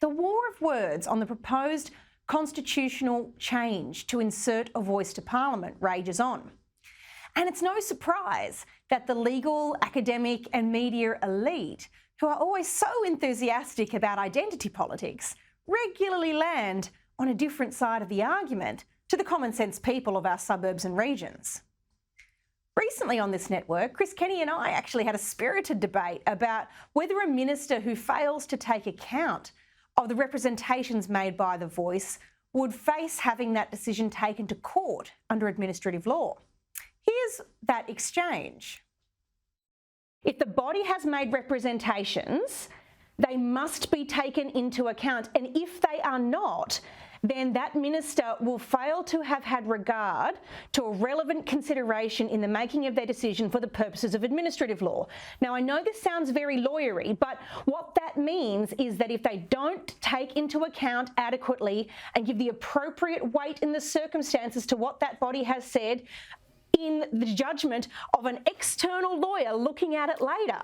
The war of words on the proposed constitutional change to insert a voice to Parliament rages on. And it's no surprise that the legal, academic and media elite, who are always so enthusiastic about identity politics, regularly land on a different side of the argument to the common sense people of our suburbs and regions. Recently on this network, Chris Kenny and I actually had a spirited debate about whether a minister who fails to take account of the representations made by the voice would face having that decision taken to court under administrative law. Here's that exchange. If the body has made representations, they must be taken into account, and if they are not, then that minister will fail to have had regard to a relevant consideration in the making of their decision for the purposes of administrative law. Now, I know this sounds very lawyery, but what that means is that if they don't take into account adequately and give the appropriate weight in the circumstances to what that body has said, in the judgment of an external lawyer looking at it later,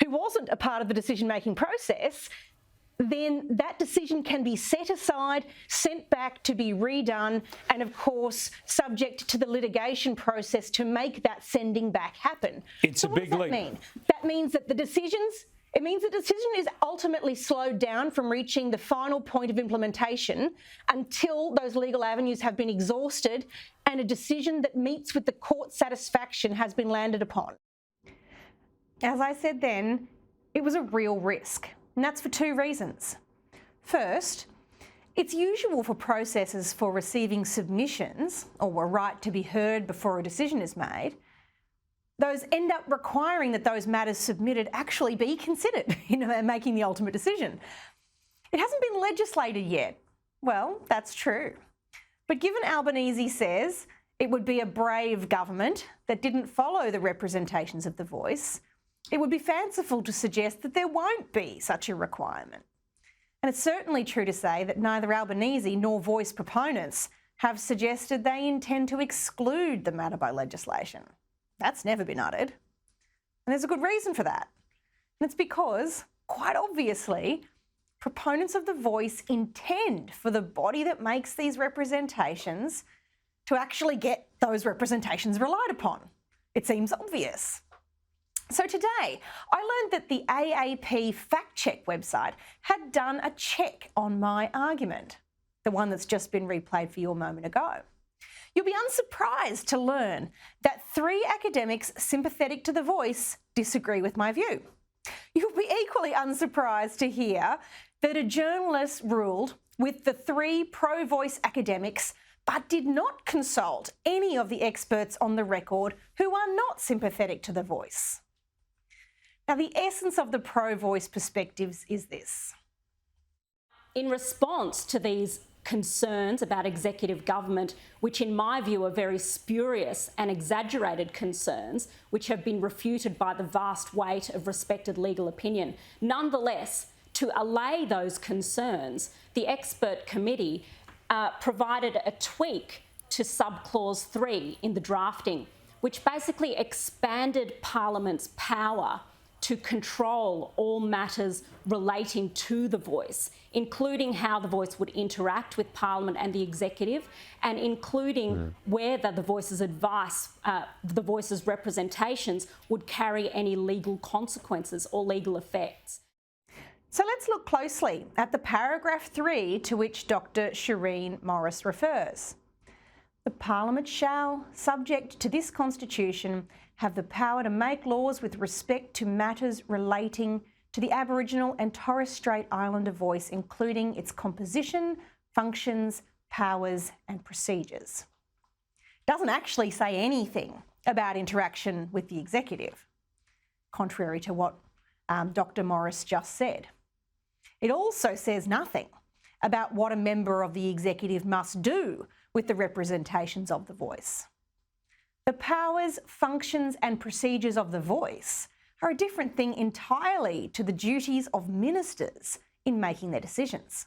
who wasn't a part of the decision-making process, then that decision can be set aside, sent back to be redone, and of course, subject to the litigation process to make that sending back happen. It's a big leap. What does that mean? That means that the decision is ultimately slowed down from reaching the final point of implementation until those legal avenues have been exhausted and a decision that meets with the court's satisfaction has been landed upon. As I said then, it was a real risk, and that's for two reasons. First, it's usual for processes for receiving submissions or a right to be heard before a decision is made. Those end up requiring that those matters submitted actually be considered in making the ultimate decision. It hasn't been legislated yet. Well, that's true. But given Albanese says it would be a brave government that didn't follow the representations of the voice, it would be fanciful to suggest that there won't be such a requirement. And it's certainly true to say that neither Albanese nor voice proponents have suggested they intend to exclude the matter by legislation. That's never been uttered. And there's a good reason for that. And it's because, quite obviously, proponents of the voice intend for the body that makes these representations to actually get those representations relied upon. It seems obvious. So today, I learned that the AAP Fact Check website had done a check on my argument, the one that's just been replayed for you a moment ago. You'll be unsurprised to learn that 3 academics sympathetic to the voice disagree with my view. You'll be equally unsurprised to hear that a journalist ruled with the 3 pro-voice academics but did not consult any of the experts on the record who are not sympathetic to the voice. Now, the essence of the pro-voice perspectives is this. In response to these concerns about executive government, which in my view are very spurious and exaggerated concerns, which have been refuted by the vast weight of respected legal opinion, nonetheless, to allay those concerns, the expert committee provided a tweak to subclause 3 in the drafting, which basically expanded Parliament's power to control all matters relating to the voice, including how the voice would interact with Parliament and the executive, and including whether the voice's advice, the voice's representations would carry any legal consequences or legal effects. So let's look closely at the paragraph 3 to which Dr. Shireen Morris refers. The Parliament shall, subject to this Constitution, have the power to make laws with respect to matters relating to the Aboriginal and Torres Strait Islander voice, including its composition, functions, powers and procedures. It doesn't actually say anything about interaction with the executive, contrary to what Dr. Morris just said. It also says nothing about what a member of the executive must do with the representations of the voice. The powers, functions and procedures of the voice are a different thing entirely to the duties of ministers in making their decisions.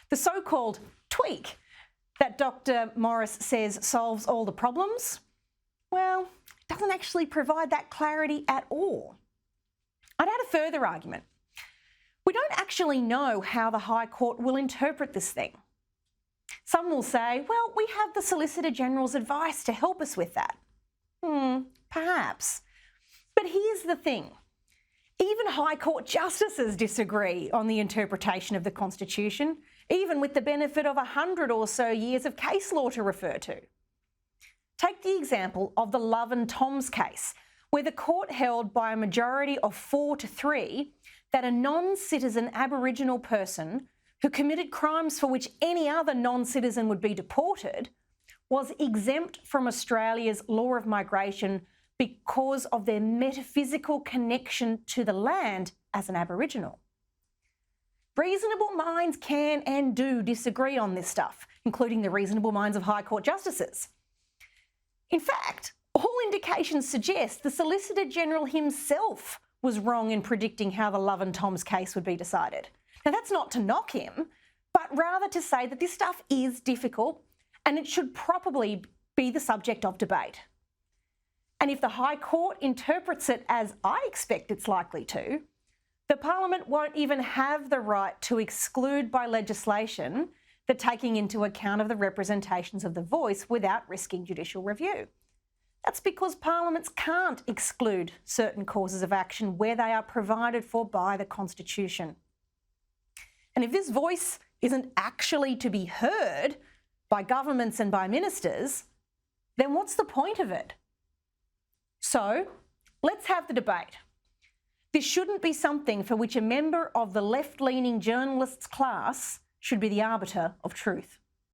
The so-called tweak that Dr. Morris says solves all the problems, well, it doesn't actually provide that clarity at all. I'd add a further argument. We don't actually know how the High Court will interpret this thing. Some will say, well, we have the Solicitor General's advice to help us with that. Perhaps. But here's the thing. Even High Court justices disagree on the interpretation of the Constitution, even with the benefit of 100 or so years of case law to refer to. Take the example of the Love and Toms case, where the court held by a majority of 4-3 that a non-citizen Aboriginal person who committed crimes for which any other non-citizen would be deported was exempt from Australia's law of migration because of their metaphysical connection to the land as an Aboriginal. Reasonable minds can and do disagree on this stuff, including the reasonable minds of High Court justices. In fact, all indications suggest the Solicitor General himself was wrong in predicting how the Love and Toms case would be decided. Now, that's not to knock him, but rather to say that this stuff is difficult and it should probably be the subject of debate. And if the High Court interprets it as I expect it's likely to, the Parliament won't even have the right to exclude by legislation the taking into account of the representations of the voice without risking judicial review. That's because parliaments can't exclude certain causes of action where they are provided for by the Constitution. And if this voice isn't actually to be heard by governments and by ministers, then what's the point of it? So let's have the debate. This shouldn't be something for which a member of the left-leaning journalists class should be the arbiter of truth.